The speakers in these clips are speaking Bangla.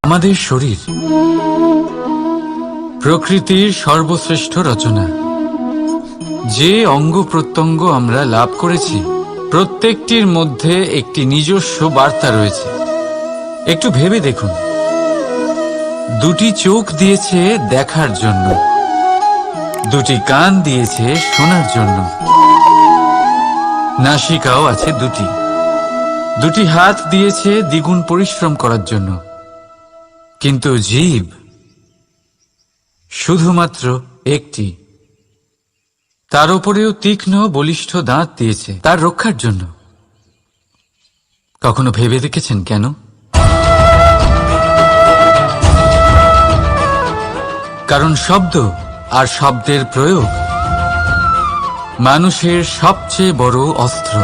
আমাদের শরীর প্রকৃতির সর্বশ্রেষ্ঠ রচনা। যে অঙ্গ প্রত্যঙ্গ আমরা লাভ করেছি প্রত্যেকটির মধ্যে একটি নিজস্ব বার্তা রয়েছে। একটু ভেবে দেখুন, দুটি চোখ দিয়েছে দেখার জন্য, দুটি কান দিয়েছে শোনার জন্য, নাসিকাও আছে দুটি, দুটি হাত দিয়েছে দ্বিগুণ পরিশ্রম করার জন্য। কিন্তু জীব শুধুমাত্র একটি, তার উপরেও তীক্ষ্ণ বলিষ্ঠ দাঁত দিয়েছে তার রক্ষার জন্য। কখনো ভেবে দেখেছেন কেন? কারণ শব্দ আর শব্দের প্রয়োগ মানুষের সবচেয়ে বড় অস্ত্র,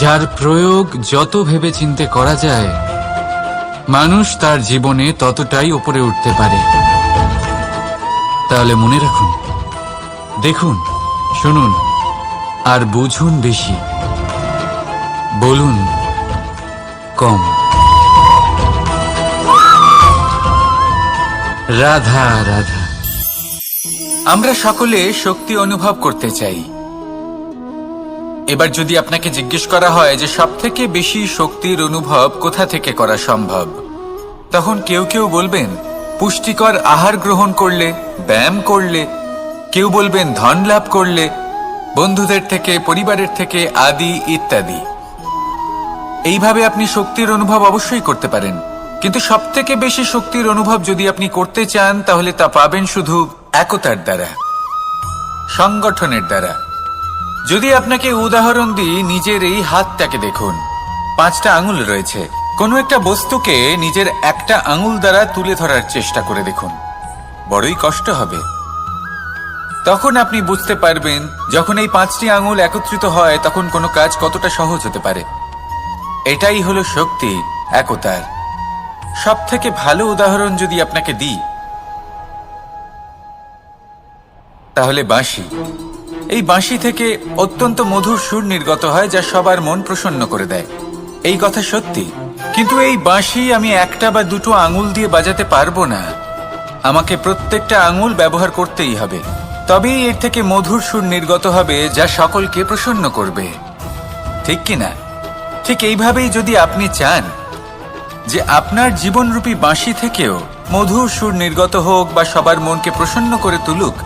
যার প্রয়োগ যত ভেবেচিন্তে করা যায় মানুষ তার জীবনে ততটাই উপরে উঠতে পারে। তাহলে মনে রাখুন, দেখুন, শুনুন আর বুঝুন বেশি, বলুন কম। রাধা রাধা। আমরা সকলে শক্তি অনুভব করতে চাই। এবার যদি আপনাকে জিজ্ঞেস করা হয় যে সবথেকে বেশি শক্তির অনুভব কোথা থেকে করা সম্ভব, তখন কেউ কেউ বলবেন পুষ্টিকর আহার গ্রহণ করলে, ব্যায়াম করলে, কেউ বলবেন ধন লাভ করলে, বন্ধুদের থেকে, পরিবারের থেকে, আদি ইত্যাদি। এইভাবে আপনি শক্তির অনুভব অবশ্যই করতে পারেন, কিন্তু সবথেকে বেশি শক্তির অনুভব যদি আপনি করতে চান তাহলে তা পাবেন শুধু একতার দ্বারা, সংগঠনের দ্বারা। যদি আপনাকে উদাহরণ দিই, নিজের এই হাতটাকে দেখুন, 5টা আঙুল রয়েছে। কোনো একটা বস্তুকে নিজের একটা আঙুল দ্বারা তুলে ধরার চেষ্টা করে দেখুন, বড়ই কষ্ট হবে। তখন আপনি বুঝতে পারবেন যখন এই 5টি আঙুল একত্রিত হয় তখন কোনো কাজ কতটা সহজ হতে পারে। এটাই হলো শক্তি, একতার। সব থেকে ভালো উদাহরণ যদি আপনাকে দিই তাহলে বাঁশি। এই বাঁশি থেকে অত্যন্ত মধুর সুর নির্গত হয় যা সবার মন প্রসন্ন করে দেয়। এই কথা সত্যি, কিন্তু এই বাঁশি আমি একটা বা দুটো আঙুল দিয়ে বাজাতে পারবো না। আমাকে প্রত্যেকটা আঙুল ব্যবহার করতেই হবে, তবেই এর থেকে মধুর সুর নির্গত হবে যা সকলকে প্রসন্ন করবে, ঠিক কিনা? ঠিক এইভাবেই যদি আপনি চান যে আপনার জীবনরূপী বাঁশি থেকেও মধুর সুর নির্গত হোক বা সবার মনকে প্রসন্ন করে তুলুক,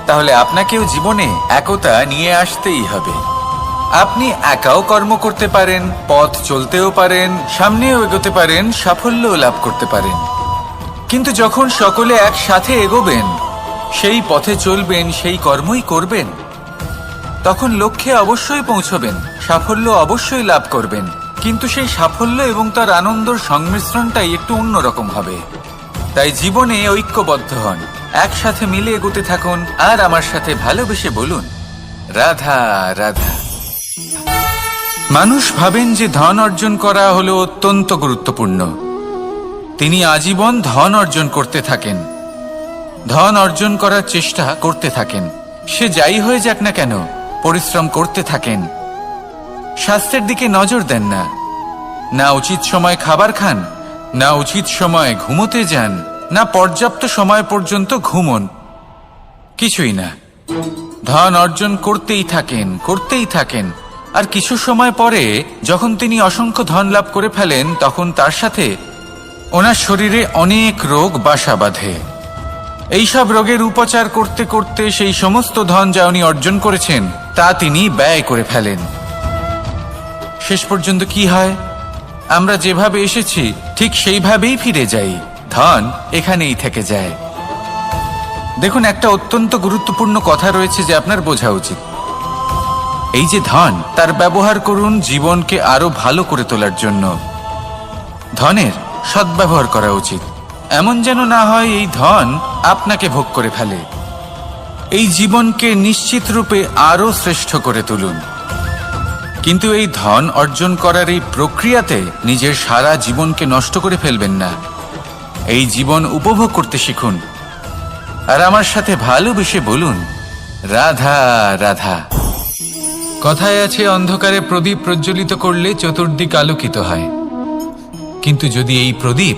তাহলে আপনাকেও জীবনে একতা নিয়ে আসতেই হবে। আপনি একাও কর্ম করতে পারেন, পথ চলতেও পারেন, সামনেও এগোতে পারেন, সাফল্যও লাভ করতে পারেন। কিন্তু যখন সকলে একসাথে এগোবেন, সেই পথে চলবেন, সেই কর্মই করবেন, তখন লক্ষ্যে অবশ্যই পৌঁছবেন, সাফল্য অবশ্যই লাভ করবেন। কিন্তু সেই সাফল্য এবং তার আনন্দর সংমিশ্রণটাই একটু অন্যরকম হবে। তাই জীবনে ঐক্যবদ্ধ হন, একসাথে মিলে এগোতে থাকুন, আর আমার সাথে ভালোবেসে বলুন রাধা রাধা। মানুষ ভাবেন যে ধন অর্জন করা হলো অত্যন্ত গুরুত্বপূর্ণ। তিনি আজীবন ধন অর্জন করতে থাকেন, ধন অর্জন করার চেষ্টা করতে থাকেন। সে যাই হয়ে যাক না কেন, পরিশ্রম করতে থাকেন। স্বাস্থ্যের দিকে নজর দেন না, না উচিত সময় খাবার খান, না উচিত সময় ঘুমোতে যান, না পর্যাপ্ত সময় পর্যন্ত ঘুমন, কিছুই না। ধন অর্জন করতেই থাকেন, করতেই থাকেন। আর কিছু সময় পরে যখন তিনি অসংখ্য ধন লাভ করে ফেলেন, তখন তার সাথে ওনার শরীরে অনেক রোগ বাসা বাঁধে। এইসব রোগের উপচার করতে করতে সেই সমস্ত ধন যা উনি অর্জন করেছেন তা তিনি ব্যয় করে ফেলেন। শেষ পর্যন্ত কি হয়? আমরা যেভাবে এসেছি ঠিক সেইভাবেই ফিরে যাই, ধন এখানেই থেকে যায়। দেখুন, একটা অত্যন্ত গুরুত্বপূর্ণ কথা রয়েছে যে আপনার বোঝা উচিত। এই যে ধন, তার ব্যবহার করুন জীবনকে আরো ভালো করে তোলার জন্য। ধনের সদ্ব্যবহার করা উচিত, এমন যেন না হয় এই ধন আপনাকে ভোগ করে ফেলে। এই জীবনকে নিশ্চিত রূপে আরো শ্রেষ্ঠ করে তুলুন। কিন্তু এই ধন অর্জন করার এই প্রক্রিয়াতে নিজের সারা জীবনকে নষ্ট করে ফেলবেন না। এই জীবন উপভোগ করতে শিখুন, আর আমার সাথে ভালোবেসে বলুন রাধা রাধা। কথায় আছে, অন্ধকারে প্রদীপ প্রজ্বলিত করলে চতুর্দিক আলোকিত হয়। কিন্তু যদি এই প্রদীপ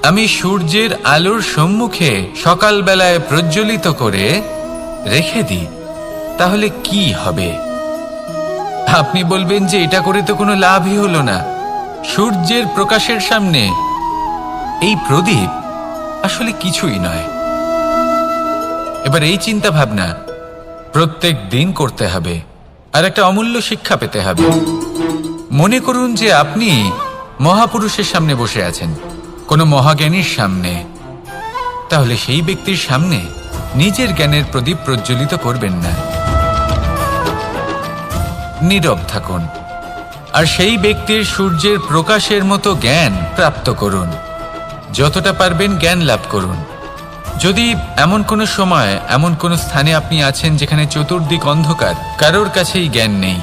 আমি সূর্যের আলোর সম্মুখে সকালবেলায় প্রজ্বলিত করে রেখে দিই, তাহলে কি হবে? আপনি বলবেন যে এটা করে তো কোনো লাভই হলো না। সূর্যের প্রকাশের সামনে এই প্রদীপ আসলে কিছুই নয়। এবার এই চিন্তা ভাবনা প্রত্যেক দিন করতে হবে, আর একটা অমূল্য শিক্ষা পেতে হবে। মনে করুন যে আপনি মহাপুরুষের সামনে বসে আছেন, কোনো মহাজ্ঞানীর সামনে, তাহলে সেই ব্যক্তির সামনে নিজের জ্ঞানের প্রদীপ প্রজ্বলিত করবেন না, নীরব থাকুন, আর সেই ব্যক্তির সূর্যের প্রকাশের মতো জ্ঞান প্রাপ্ত করুন। যতটা পারবেন জ্ঞান লাভ করুন। যদি এমন কোনো সময়, এমন কোনো স্থানে আপনি আছেন যেখানে চতুর্দিক অন্ধকার, কারোর কাছেই জ্ঞান নেই,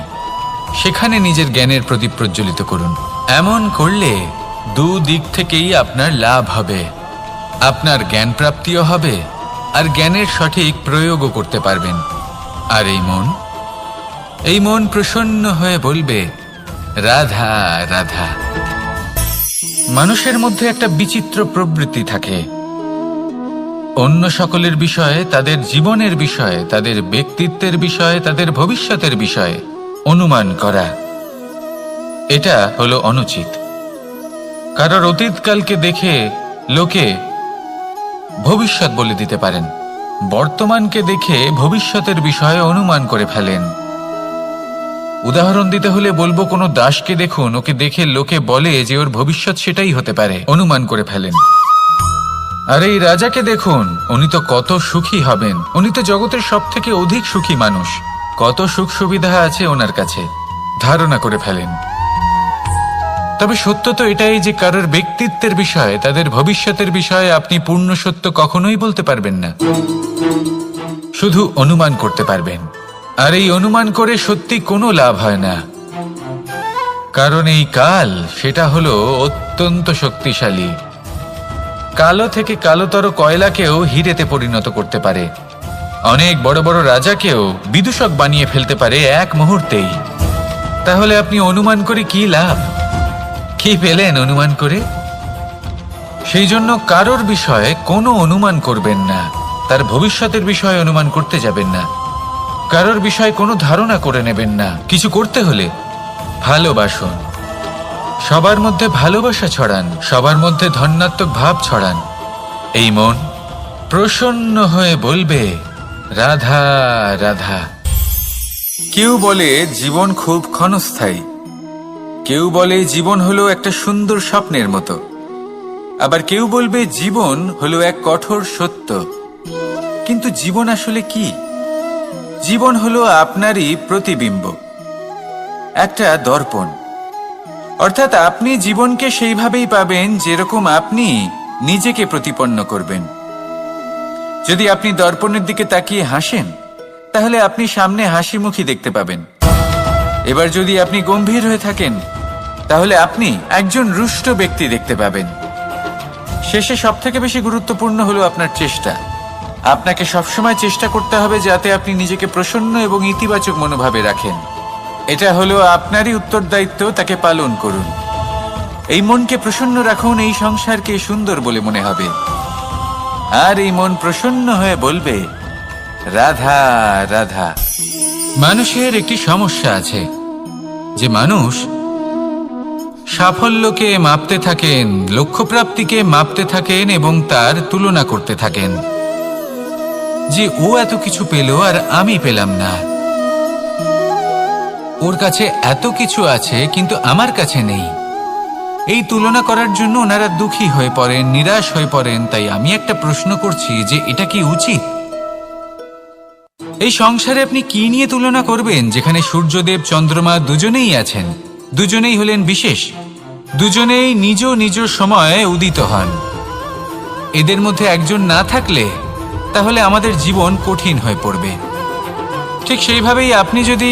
সেখানে নিজের জ্ঞানের প্রদীপ প্রজ্বলিত করুন। এমন করলে দুদিক থেকেই আপনার লাভ হবে। আপনার জ্ঞান প্রাপ্তিও হবে, আর জ্ঞানের সঠিক প্রয়োগও করতে পারবেন। আর এই মন প্রসন্ন হয়ে বলবে, রাধা রাধা। মানুষের মধ্যে একটা বিচিত্র প্রবৃত্তি থাকে, অন্য সকলের বিষয়ে, তাদের জীবনের বিষয়ে, তাদের ব্যক্তিত্বের বিষয়ে, তাদের ভবিষ্যতের বিষয়ে অনুমান করা। এটা হলো অনুচিত। কারোর অতীতকালকে দেখে লোকে ভবিষ্যৎ বলে দিতে পারেন, বর্তমানকে দেখে ভবিষ্যতের বিষয়ে অনুমান করে ফেলেন। উদাহরণ দিতে হলে বলবো, কোনো দাসকে দেখুন, ওকে দেখে লোকে বলে যে ওর ভবিষ্যৎ সেটাই হতে পারে, অনুমান করে ফেলেন। আর এই রাজাকে দেখুন, উনি তো কত সুখী হবেন, উনি তো জগতের সব থেকে অধিক সুখী মানুষ, কত সুখ সুবিধা আছে ওনার কাছে, ধারণা করে ফেলেন। তবে সত্য তো এটাই যে কারোর ব্যক্তিত্বের বিষয়ে, তাদের ভবিষ্যতের বিষয়ে আপনি পূর্ণ সত্য কখনোই বলতে পারবেন না, শুধু অনুমান করতে পারবেন। আর এই অনুমান করে সত্যি কোনো লাভ হয় না, কারণ এই কাল সেটা হলো অত্যন্ত শক্তিশালী। কালো থেকে কালোতর কয়লাকেও হীরেতে পরিণত করতে পারে, অনেক বড় বড় রাজাকেও বিদূষক বানিয়ে ফেলতে পারে এক মুহূর্তেই। তাহলে আপনি অনুমান করে কি লাভ? কি পেলেন অনুমান করে? সেই জন্য কারোর বিষয়ে কোনো অনুমান করবেন না, তার ভবিষ্যতের বিষয়ে অনুমান করতে যাবেন না, কারোর বিষয়ে কোনো ধারণা করে নেবেন না। কিছু করতে হলে ভালোবাসুন, সবার মধ্যে ভালোবাসা ছড়ান, সবার মধ্যে ধন্যাত্মক ভাব ছড়ান। এই মন প্রসন্ন হয়ে বলবে, রাধা রাধা। কেউ বলে জীবন খুব ক্ষণস্থায়ী, কেউ বলে জীবন হলো একটা সুন্দর স্বপ্নের মতো, আবার কেউ বলবে জীবন হলো এক কঠোর সত্য। কিন্তু জীবন আসলে কি? জীবন হলো আপনারই প্রতিবিম্ব, একটা দর্পণ। অর্থাৎ আপনি জীবনকে সেইভাবেই পাবেন যেরকম আপনি নিজেকে প্রতিপন্ন করবেন। যদি আপনি দর্পণের দিকে তাকিয়ে হাসেন, তাহলে আপনি সামনে হাসি মুখী দেখতে পাবেন। এবার যদি আপনি গম্ভীর হয়ে থাকেন, তাহলে আপনি একজন রুষ্ট ব্যক্তি দেখতে পাবেন। শেষে সবথেকে বেশি গুরুত্বপূর্ণ হলো আপনার চেষ্টা। আপনাকে সবসময় চেষ্টা করতে হবে যাতে আপনি নিজেকে প্রসন্ন এবং ইতিবাচক মনোভাবে রাখেন। এটা হলো আপনারই উত্তরদায়িত্ব, তাকে পালন করুন। এই মনকে প্রসন্ন রাখুন, এই সংসারকে সুন্দর বলে মনে হবে। আর এই মন প্রসন্ন হয়ে বলবে, রাধা রাধা। মানুষের একটি সমস্যা আছে যে মানুষ সাফল্যকে মাপতে থাকেন, লক্ষ্যপ্রাপ্তিকে মাপতে থাকেন এবং তার তুলনা করতে থাকেন যে ও এত কিছু পেল আর আমি পেলাম না, ওর কাছে এত কিছু আছে কিন্তু আমার কাছে নেই। এই তুলনা করার জন্য ওনারা দুঃখী হয়ে পড়েন, নিরাশ হয়ে পড়েন। তাই আমি একটা প্রশ্ন করছি যে এটা কি উচিত? এই সংসারে আপনি কি নিয়ে তুলনা করবেন, যেখানে সূর্যদেব চন্দ্রমা দুজনেই আছেন, দুজনেই হলেন বিশেষ, দুজনেই নিজ নিজ সময়ে উদিত হন। এদের মধ্যে একজন না থাকলে তাহলে আমাদের জীবন কঠিন হয়ে পড়বে। ঠিক সেইভাবেই আপনি যদি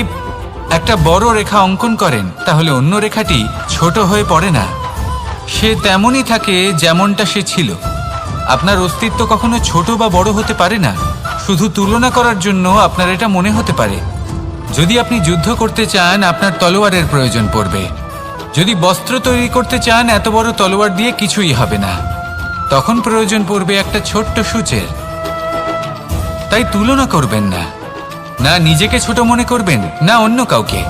একটা বড় রেখা অঙ্কন করেন, তাহলে অন্য রেখাটি ছোট হয়ে পড়ে না, সে তেমনই থাকে যেমনটা সে ছিল। আপনার অস্তিত্ব কখনো ছোট বা বড় হতে পারে না, শুধু তুলনা করার জন্য আপনার এটা মনে হতে পারে। যদি আপনি যুদ্ধ করতে চান, আপনার তলোয়ারের প্রয়োজন পড়বে। যদি বস্ত্র তৈরি করতে চান, এত বড় তলোয়ার দিয়ে কিছুই হবে না। তখন প্রয়োজন পড়বে একটা ছোট্ট সূচের। তাই তুলনা করবেন না, না নিজেকে ছোট মনে করবেন, না অন্য কাউকে।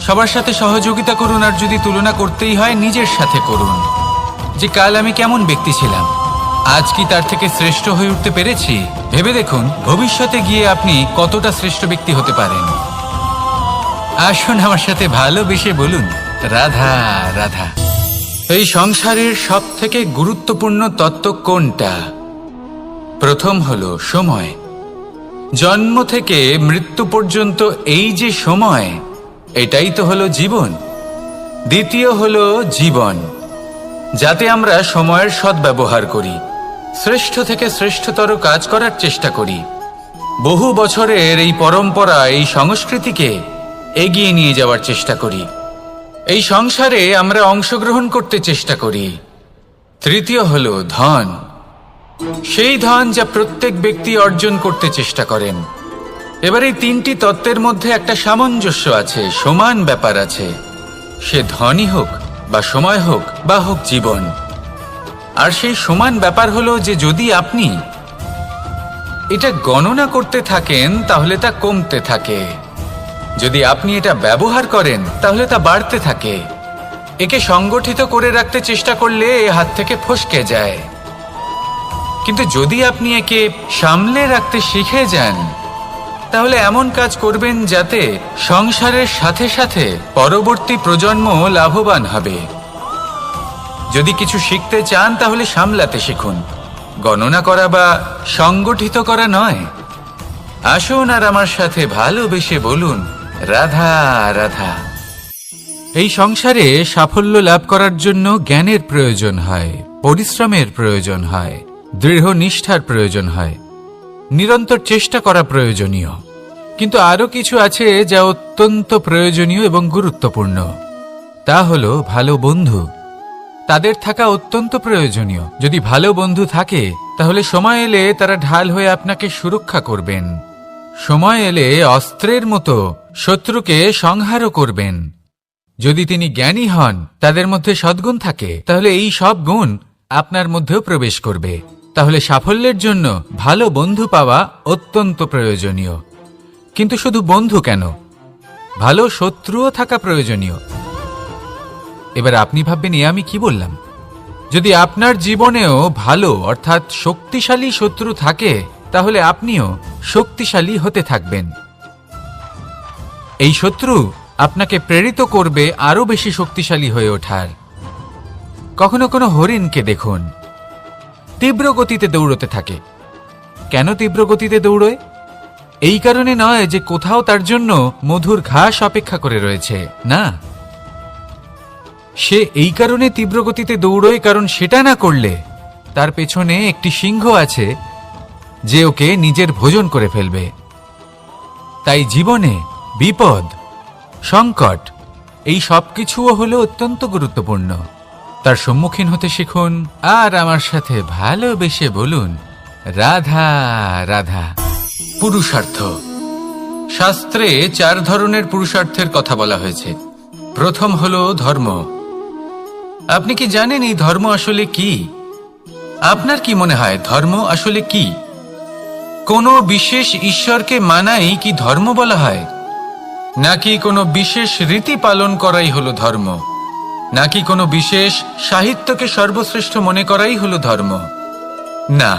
সবার সাথে সহযোগিতা করুন, আর যদি তুলনা করতেই হয় নিজের সাথে করুন, যে কাল আমি কেমন ব্যক্তি ছিলাম, আজ কি তার থেকে শ্রেষ্ঠ হয়ে উঠতে পেরেছি। ভেবে দেখুন ভবিষ্যতে গিয়ে আপনি কতটা শ্রেষ্ঠ ব্যক্তি হতে পারেন। আসুন আমার সাথে ভালোবেসে বলুন, রাধা রাধা। এই সংসারের সব থেকে গুরুত্বপূর্ণ তত্ত্ব কোনটা? প্রথম হলো সময়। জন্ম থেকে মৃত্যু পর্যন্ত এই যে সময়, এটাই তো হলো জীবন। দ্বিতীয় হলো জীবন, যাতে আমরা সময়ের সদ্ব্যবহার করি, শ্রেষ্ঠ থেকে শ্রেষ্ঠতর কাজ করার চেষ্টা করি। বহু বছরের এই পরম্পরা, এই সংস্কৃতিকে এগিয়ে নিয়ে যাওয়ার চেষ্টা করি। এই সংসারে আমরা অংশগ্রহণ করতে চেষ্টা করি। তৃতীয় হলো ধন, সেই ধন যা প্রত্যেক ব্যক্তি অর্জন করতে চেষ্টা করেন। এবার এই তিনটি তত্ত্বের মধ্যে একটা সামঞ্জস্য আছে, সমান ব্যাপার আছে। সে ধনই হোক বা সময় হোক বা হোক জীবন। আর সেই সমান ব্যাপার হলো যে যদি আপনি এটা গণনা করতে থাকেন তাহলে তা কমতে থাকে, যদি আপনি এটা ব্যবহার করেন তাহলে তা বাড়তে থাকে। একে সংগঠিত করে রাখতে চেষ্টা করলে এ হাত থেকে ফসকে যায়, কিন্তু যদি আপনি একে সামলে রাখতে শিখে যান তাহলে এমন কাজ করবেন যাতে সংসারের সাথে সাথে পরবর্তী প্রজন্ম লাভবান হবে। যদি কিছু শিখতে চান তাহলে সামলাতে শিখুন, গণনা করা বা সংগঠিত করা নয়। আসুন আর আমার সাথে ভালোবেসে বলুন, রাধা রাধা। এই সংসারে সাফল্য লাভ করার জন্য জ্ঞানের প্রয়োজন হয়, পরিশ্রমের প্রয়োজন হয়, দৃঢ় নিষ্ঠার প্রয়োজন হয়, নিরন্তর চেষ্টা করা প্রয়োজনীয়। কিন্তু আরো কিছু আছে যা অত্যন্ত প্রয়োজনীয় এবং গুরুত্বপূর্ণ। তা হলো ভালো বন্ধু। তাদের থাকা অত্যন্ত প্রয়োজনীয়। যদি ভালো বন্ধু থাকে তাহলে সময় এলে তারা ঢাল হয়ে আপনাকে সুরক্ষা করবেন। সময় এলে অস্ত্রের মতো শত্রুকে সংহারও করবেন। যদি তিনি জ্ঞানী হন, তাদের মধ্যে সদ্গুণ থাকে, তাহলে এই সব গুণ আপনার মধ্যেও প্রবেশ করবে। তাহলে সাফল্যের জন্য ভালো বন্ধু পাওয়া অত্যন্ত প্রয়োজনীয়। কিন্তু শুধু বন্ধু কেন, ভালো শত্রুও থাকা প্রয়োজনীয়। এবার আপনি ভাববেন, এ আমি কি বললাম? যদি আপনার জীবনেও ভালো অর্থাৎ শক্তিশালী শত্রু থাকে তাহলে আপনিও শক্তিশালী হতে থাকবেন। এই শত্রু আপনাকে প্রেরিত করবে আরো বেশি শক্তিশালী হয়ে ওঠার। কখনো কোনো হরিণকে দেখুন, তীব্র গতিতে দৌড়তে থাকে। কেন তীব্র গতিতে দৌড়য়? এই কারণে নয় যে কোথাও তার জন্য মধুর ঘাস অপেক্ষা করে রয়েছে, না। সে এই কারণে তীব্র গতিতে দৌড়য় কারণ সেটা না করলে তার পেছনে একটি সিংহ আছে যে ওকে নিজের ভোজন করে ফেলবে। তাই জীবনে বিপদ, সংকট, এই সবকিছুও হলো অত্যন্ত গুরুত্বপূর্ণ। তার সম্মুখীন হতে শিখুন আর আমার সাথে ভালোবেসে বলুন, রাধা রাধা। পুরুষার্থ। শাস্ত্রে 4 ধরনের পুরুষার্থের কথা বলা হয়েছে। প্রথম হলো ধর্ম। আপনি কি জানেন এই ধর্ম আসলে কি? আপনার কি মনে হয় ধর্ম আসলে কি? কোনো বিশেষ ঈশ্বরকে মানাই কি ধর্ম বলা হয়? নাকি কোনো বিশেষ রীতি পালন করাই হলো ধর্ম? নাকি কোনো বিশেষ সাহিত্যকে সর্বশ্রেষ্ঠ মনে করাই হলো ধর্ম? না,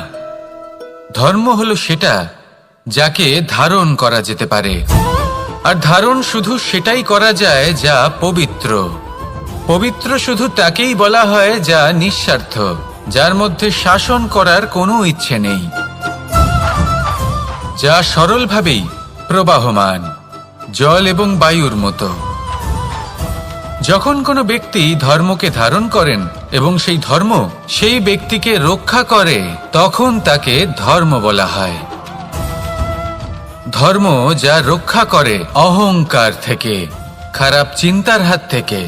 ধর্ম হলো সেটা যাকে ধারণ করা যেতে পারে। আর ধারণ শুধু সেটাই করা যায় যা পবিত্র। পবিত্র শুধু তাকেই বলা হয় যা নিঃস্বার্থ, যার মধ্যে শাসন করার কোনো ইচ্ছে নেই, যা সরলভাবেই প্রবাহমান, জল এবং বায়ুর মতো। যখন কোনো ব্যক্তি ধর্মকে ধারণ করেন এবং সেই ধর্ম সেই ব্যক্তিকে রক্ষা করে, তখন তাকে ধর্ম বলা হয়। ধর্ম যা রক্ষা করে অহংকার থেকে, খারাপ চিন্তার হাত থেকে।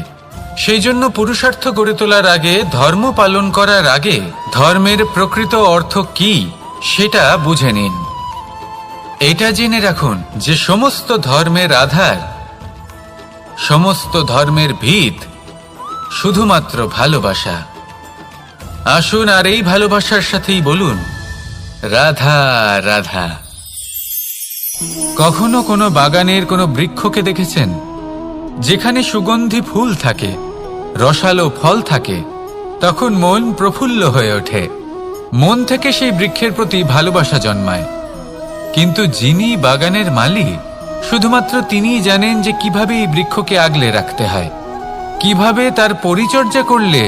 সেই জন্য পুরুষার্থ গড়ে তোলার আগে, ধর্ম পালন করার আগে ধর্মের প্রকৃত অর্থ কি সেটা বুঝে নিন। এটা জেনে রাখুন যে সমস্ত ধর্মের আধার, সমস্ত ধর্মের ভিত শুধুমাত্র ভালোবাসা। আসুন আর এই ভালোবাসার সাথেই বলুন, রাধা রাধা। কখনো কোনো বাগানের কোনো বৃক্ষকে দেখেছেন যেখানে সুগন্ধি ফুল থাকে, রসালো ফল থাকে? তখন মন প্রফুল্ল হয়ে ওঠে, মন থেকে সেই বৃক্ষের প্রতি ভালোবাসা জন্মায়। কিন্তু যিনি বাগানের মালিক, শুধুমাত্র তিনিই জানেন যে কিভাবে এই বৃক্ষকে আগলে রাখতে হয়, কিভাবে তার পরিচর্যা করলে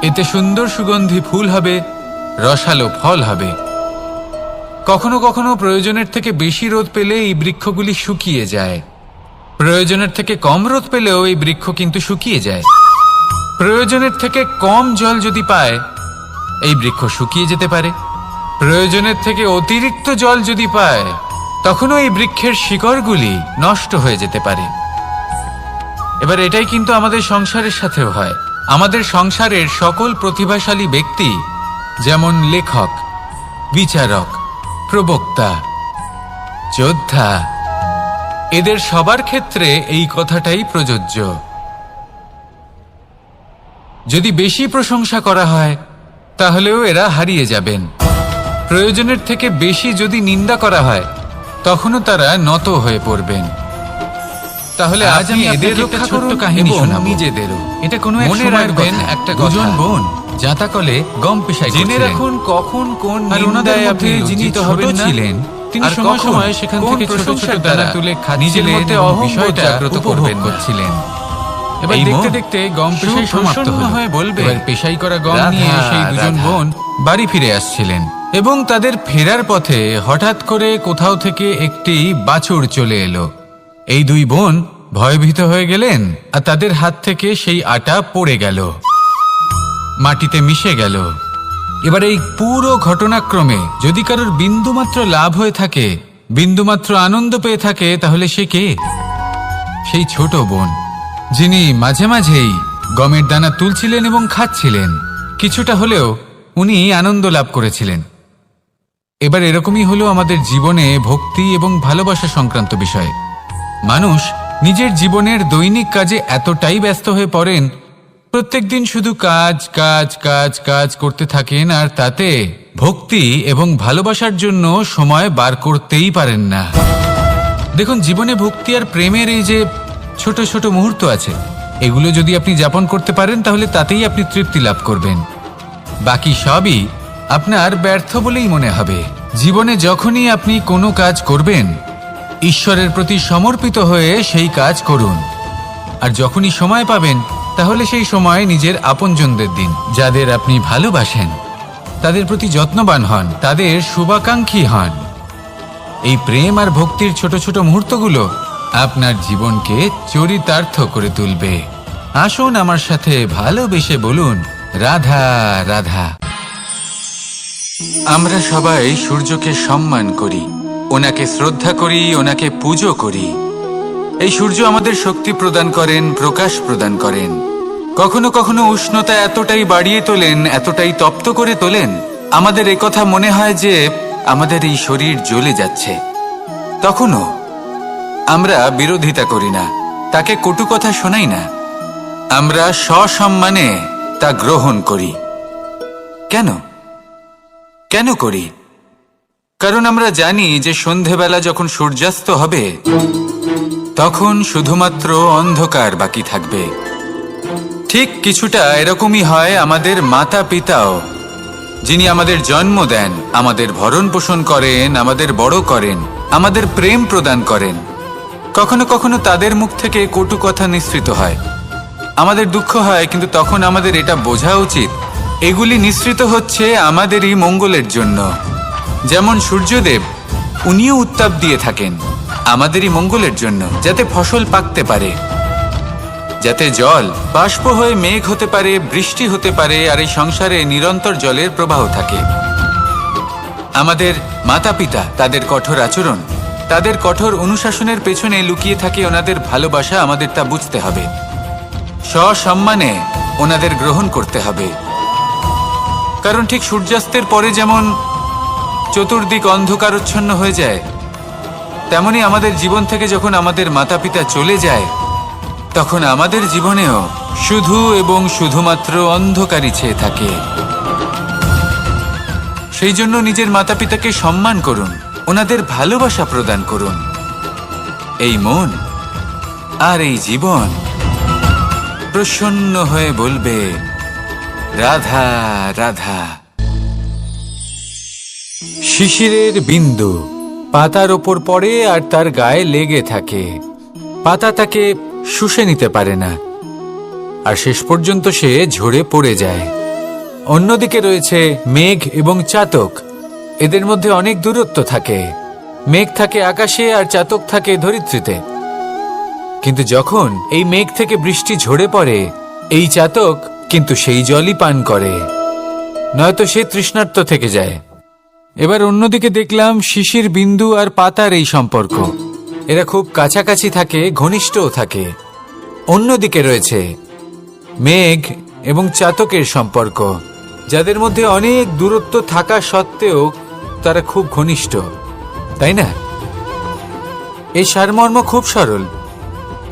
এতে সুন্দর সুগন্ধি ফুল হবে, রসালো ফল হবে। কখনো কখনো প্রয়োজনের থেকে বেশি রোদ পেলে এই বৃক্ষগুলি শুকিয়ে যায়, প্রয়োজনের থেকে কম রোদ পেলেও এই বৃক্ষ কিন্তু শুকিয়ে যায়। প্রয়োজনের থেকে কম জল যদি পায়, এই বৃক্ষ শুকিয়ে যেতে পারে। প্রয়োজনের থেকে অতিরিক্ত জল যদি পায়, তখনও এই বৃক্ষের শিকড়গুলি নষ্ট হয়ে যেতে পারে। এবার এটাই কিন্তু আমাদের সংসারের সাথেও হয়। আমাদের সংসারের সকল প্রতিভাশালী ব্যক্তি, যেমন লেখক, বিচারক, প্রবক্তা, যোদ্ধা, এদের সবার ক্ষেত্রে এই কথাটাই প্রযোজ্য। যদি বেশি প্রশংসা করা হয়, তাহলেও এরা হারিয়ে যাবেন। প্রয়োজনের থেকে বেশি যদি নিন্দা করা হয়, তখনও তারা নত হয়ে পড়বেন। তাহলে আজ আমি এদের রক্ষা করুন কাহিনী শোনাবো, নিজেদেরও। এটা কোনো মনে রাখবেন একটা দুজন বোন জাঁতাকলে গম পেশাই জেনে রাখুন কখন কোন নিন্দায় আপনি লজ্জিত হবেন ছিলেন। তিনি সময় সময় সেখান থেকে ছোট ছোট দানা তুলে নিজের মধ্যে বিষয়টা জাগ্রত করছিলেন। এবার দেখতে দেখতে গম পেশাই সমাপ্ত হয়ে বলবে, পেশাই করা গম নিয়ে সেই দুজন বোন বাড়ি ফিরে আসছিলেন এবং তাদের ফেরার পথে হঠাৎ করে কোথাও থেকে একটি বাছুর চলে এলো। এই দুই বোন ভয়ভীত হয়ে গেলেন আর তাদের হাত থেকে সেই আটা পড়ে গেল, মাটিতে মিশে গেল। এবার এই পুরো ঘটনাক্রমে যদি কারোর বিন্দুমাত্র লাভ হয়ে থাকে, বিন্দুমাত্র আনন্দ পেয়ে থাকে, তাহলে সে কে? সেই ছোট বোন, যিনি মাঝে মাঝেই গমের দানা তুলছিলেন এবং খাচ্ছিলেন। কিছুটা হলেও উনি আনন্দ লাভ করেছিলেন। এবার এরকমই হলো আমাদের জীবনে ভক্তি এবং ভালোবাসা সংক্রান্ত বিষয়। মানুষ নিজের জীবনের দৈনিক কাজে এতটাই ব্যস্ত হয়ে পড়েন, প্রত্যেকদিন শুধু কাজ কাজ কাজ কাজ করতে থাকেন, আর তাতে ভক্তি এবং ভালোবাসার জন্য সময় বার করতেই পারেন না। দেখুন, জীবনে ভক্তি আর প্রেমের এই যে ছোট ছোট মুহূর্ত আছে, এগুলো যদি আপনি যাপন করতে পারেন, তাহলে তাতেই আপনি তৃপ্তি লাভ করবেন। বাকি সবই আপনার ব্যর্থ বলেই মনে হবে। জীবনে যখনই আপনি কোনো কাজ করবেন, ঈশ্বরের প্রতি সমর্পিত হয়ে সেই কাজ করুন। আর যখনই সময় পাবেন, তাহলে সেই সময় নিজের আপনজনদের দিন, যাদের আপনি ভালোবাসেন, তাদের প্রতি যত্নবান হন, তাদের শুভাকাঙ্ক্ষী হন। এই প্রেম আর ভক্তির ছোট ছোট মুহূর্তগুলো আপনার জীবনকে চরিতার্থ করে তুলবে। আসুন আমার সাথে ভালোবেসে বলুন, রাধা রাধা। আমরা সবাই সূর্যকে সম্মান করি, ওনাকে শ্রদ্ধা করি, ওনাকে পুজো করি। এই সূর্য আমাদের শক্তি প্রদান করেন, প্রকাশ প্রদান করেন। কখনো কখনো উষ্ণতা এতটাই বাড়িয়ে তোলেন, এতটাই তপ্ত করে তোলেন, আমাদের একথা মনে হয় যে আমাদের এই শরীর জ্বলে যাচ্ছে। তখনও আমরা বিরোধিতা করি না, তাকে কটু কথা শোনাই না, আমরা সসম্মানে তা গ্রহণ করি। কেন কেন করি? কারণ আমরা জানি যে সন্ধেবেলা যখন সূর্যাস্ত হবে, তখন শুধুমাত্র অন্ধকার বাকি থাকবে। ঠিক কিছুটা এরকমই হয় আমাদের মাতা পিতাও, যিনি আমাদের জন্ম দেন, আমাদের ভরণ পোষণ করেন, আমাদের বড় করেন, আমাদের প্রেম প্রদান করেন। কখনো কখনো তাদের মুখ থেকে কটু কথা নিঃসৃত হয়, আমাদের দুঃখ হয়, কিন্তু তখন আমাদের এটা বোঝা উচিত এগুলি নিঃসৃত হচ্ছে আমাদেরই মঙ্গলের জন্য। যেমন সূর্যদেব, উনিও উত্তাপ দিয়ে থাকেন আমাদেরই মঙ্গলের জন্য, যাতে ফসল পাকতে পারে, যাতে জল বাষ্প হয়ে মেঘ হতে পারে, বৃষ্টি হতে পারে, আর এই সংসারে নিরন্তর জলের প্রবাহ থাকে। আমাদের মাতা পিতা, তাদের কঠোর আচরণ, তাদের কঠোর অনুশাসনের পেছনে লুকিয়ে থাকে ওনাদের ভালোবাসা। আমাদের তা বুঝতে হবে, সসম্মানে ওনাদের গ্রহণ করতে হবে। কারণ ঠিক সূর্যাস্তের পরে যেমন চতুর্দিক অন্ধকারচ্ছন্ন হয়ে যায়, তেমনি আমাদের জীবন থেকে যখন আমাদের মাতা পিতা চলে যায়, তখন আমাদের জীবনেও শুধু এবং শুধুমাত্র অন্ধকারই ছেয়ে থাকে। সেই জন্য নিজের মাতা পিতাকে সম্মান করুন, ওনাদের ভালোবাসা প্রদান করুন। এই মন আর এই জীবন প্রসন্ন হয়ে বলবে রাধা রাধা। শিশিরের বিন্দু পাতার ওপর পড়ে আর তার গায়ে লেগে থাকে। পাতা তাকে শুষে নিতে পারে না আর শেষ পর্যন্ত সে ঝরে পড়ে যায়। অন্যদিকে রয়েছে মেঘ এবং চাতক। এদের মধ্যে অনেক দূরত্ব থাকে। মেঘ থাকে আকাশে আর চাতক থাকে ধরিত্রীতে। কিন্তু যখন এই মেঘ থেকে বৃষ্টি ঝরে পড়ে, এই চাতক কিন্তু সেই জলই পান করে, নয়তো সে তৃষ্ণার্ত থেকে যায়। এবার অন্যদিকে দেখলাম শিশির বিন্দু আর পাতার এই সম্পর্ক। এরা খুব কাছাকাছি থাকে, ঘনিষ্ঠও থাকে। অন্যদিকে রয়েছে মেঘ এবং চাতকের সম্পর্ক, যাদের মধ্যে অনেক দূরত্ব থাকা সত্ত্বেও তারা খুব ঘনিষ্ঠ, তাই না? এই সারমর্ম খুব সরল।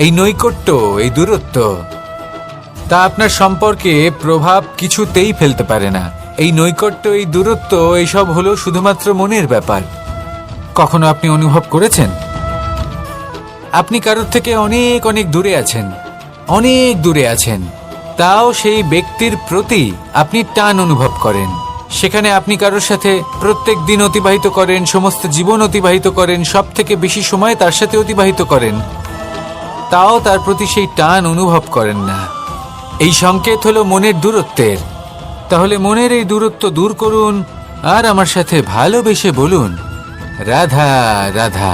এই নৈকট্য, এই দূরত্ব, তা আপনার সম্পর্কে প্রভাব কিছুতেই ফেলতে পারে না। এই নৈকট্য, এই দূরত্ব, এইসব হলো শুধুমাত্র মনের ব্যাপার। কখনো আপনি অনুভব করেছেন আপনি কারোর থেকে অনেক অনেক দূরে আছেন, অনেক দূরে আছেন, তাও সেই ব্যক্তির প্রতি আপনি টান অনুভব করেন। সেখানে আপনি কারোর সাথে প্রত্যেক দিন অতিবাহিত করেন, সমস্ত জীবন অতিবাহিত করেন, সব থেকে বেশি সময় তার সাথে অতিবাহিত করেন, তাও তার প্রতি সেই টান অনুভব করেন না। এই সংকেত হলো মনের দূরত্বের। তাহলে মনের এই দূরত্ব দূর করুন আর আমার সাথে ভালোবেসে বলুন রাধা রাধা।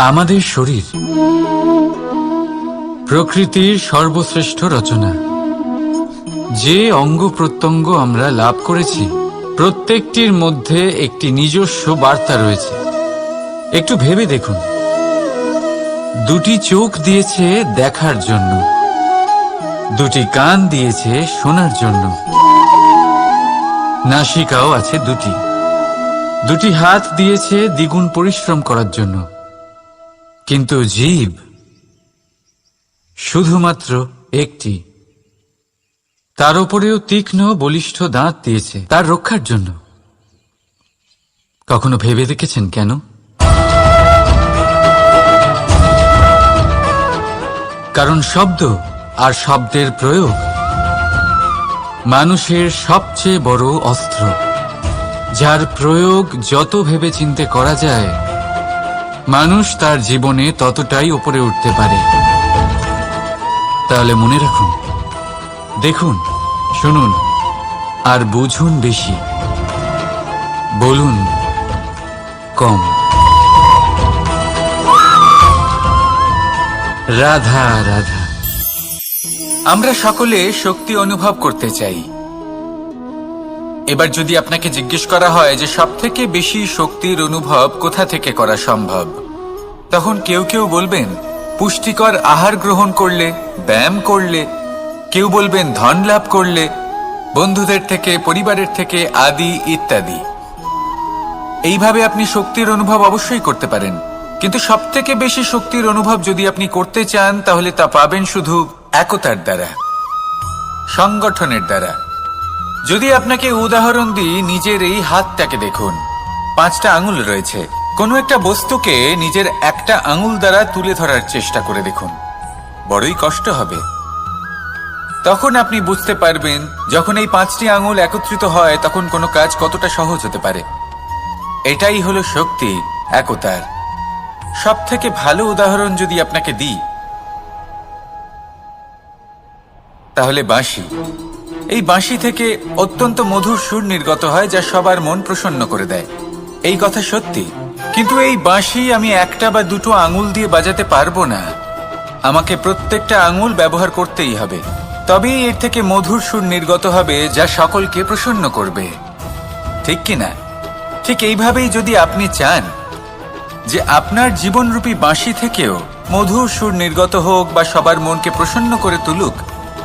আমাদের শরীর প্রকৃতির সর্বশ্রেষ্ঠ রচনা। যে অঙ্গ প্রত্যঙ্গ আমরা লাভ করেছি, প্রত্যেকটির মধ্যে একটি নিজস্ব বার্তা রয়েছে। একটু ভেবে দেখুন, দুটি চোখ দিয়েছে দেখার জন্য, দুটি কান দিয়েছে শোনার জন্য, নাসিকাও আছে দুটি, দুটি হাত দিয়েছে দ্বিগুণ পরিশ্রম করার জন্য। কিন্তু জীব শুধুমাত্র একটি। তার উপরেও তীক্ষ্ণ বলিষ্ঠ দাঁত দিয়েছে তার রক্ষার জন্য। কখনো ভেবে দেখেছেন কেন? কারণ শব্দ আর শব্দের প্রয়োগ মানুষের সবচেয়ে বড় অস্ত্র, যার প্রয়োগ যত ভেবে চিন্তে করা যায়, মানুষ তার জীবনে ততটাই উপরে উঠতে পারে। তাহলে মনে রাখুন, দেখুন, শুনুন আর বুঝুন বেশি, বলুন কম। রাধা রাধা। আমরা সকলে শক্তি অনুভব করতে চাই। এবার যদি আপনাকে জিজ্ঞেস করা হয় যে সবথেকে বেশি শক্তির অনুভব কোথা থেকে করা সম্ভব, তখন কেউ কেউ বলবেন পুষ্টিকর আহার গ্রহণ করলে, ব্যায়াম করলে, কেউ বলবেন ধন লাভ করলে, বন্ধুদের থেকে, পরিবারের থেকে, আদি ইত্যাদি। এইভাবে আপনি শক্তির অনুভব অবশ্যই করতে পারেন, কিন্তু সবথেকে বেশি শক্তির অনুভব যদি আপনি করতে চান, তাহলে তা পাবেন শুধু একতার দ্বারা, সংগঠনের দ্বারা। যদি আপনাকে উদাহরণ দিই, নিজের এই হাতটাকে দেখুন, 5টা আঙুল রয়েছে। কোনো একটা বস্তুকে নিজের একটা আঙুল দ্বারা তুলে ধরার চেষ্টা করে দেখুন, বড়ই কষ্ট হবে। তখন আপনি বুঝতে পারবেন যখন এই 5টি আঙুল একত্রিত হয় তখন কোনো কাজ কতটা সহজ হতে পারে। এটাই হলো শক্তি, একতার। সব থেকে ভালো উদাহরণ যদি আপনাকে দিই, তাহলে বাঁশি। এই বাঁশি থেকে অত্যন্ত মধুর সুর নির্গত হয়, যা সবার মন প্রসন্ন করে দেয়। এই কথা সত্যি। কিন্তু এই বাঁশি আমি একটা বা দুটো আঙুল দিয়ে বাজাতে পারবো না। আমাকে প্রত্যেকটা আঙুল ব্যবহার করতেই হবে, তবেই এর থেকে মধুর সুর নির্গত হবে, যা সকলকে প্রসন্ন করবে। ঠিক কিনা? ঠিক এইভাবেই যদি আপনি চান যে আপনার জীবনরূপী বাঁশি থেকেও মধুর সুর নির্গত হোক বা সবার মনকে প্রসন্ন করে তুলুক,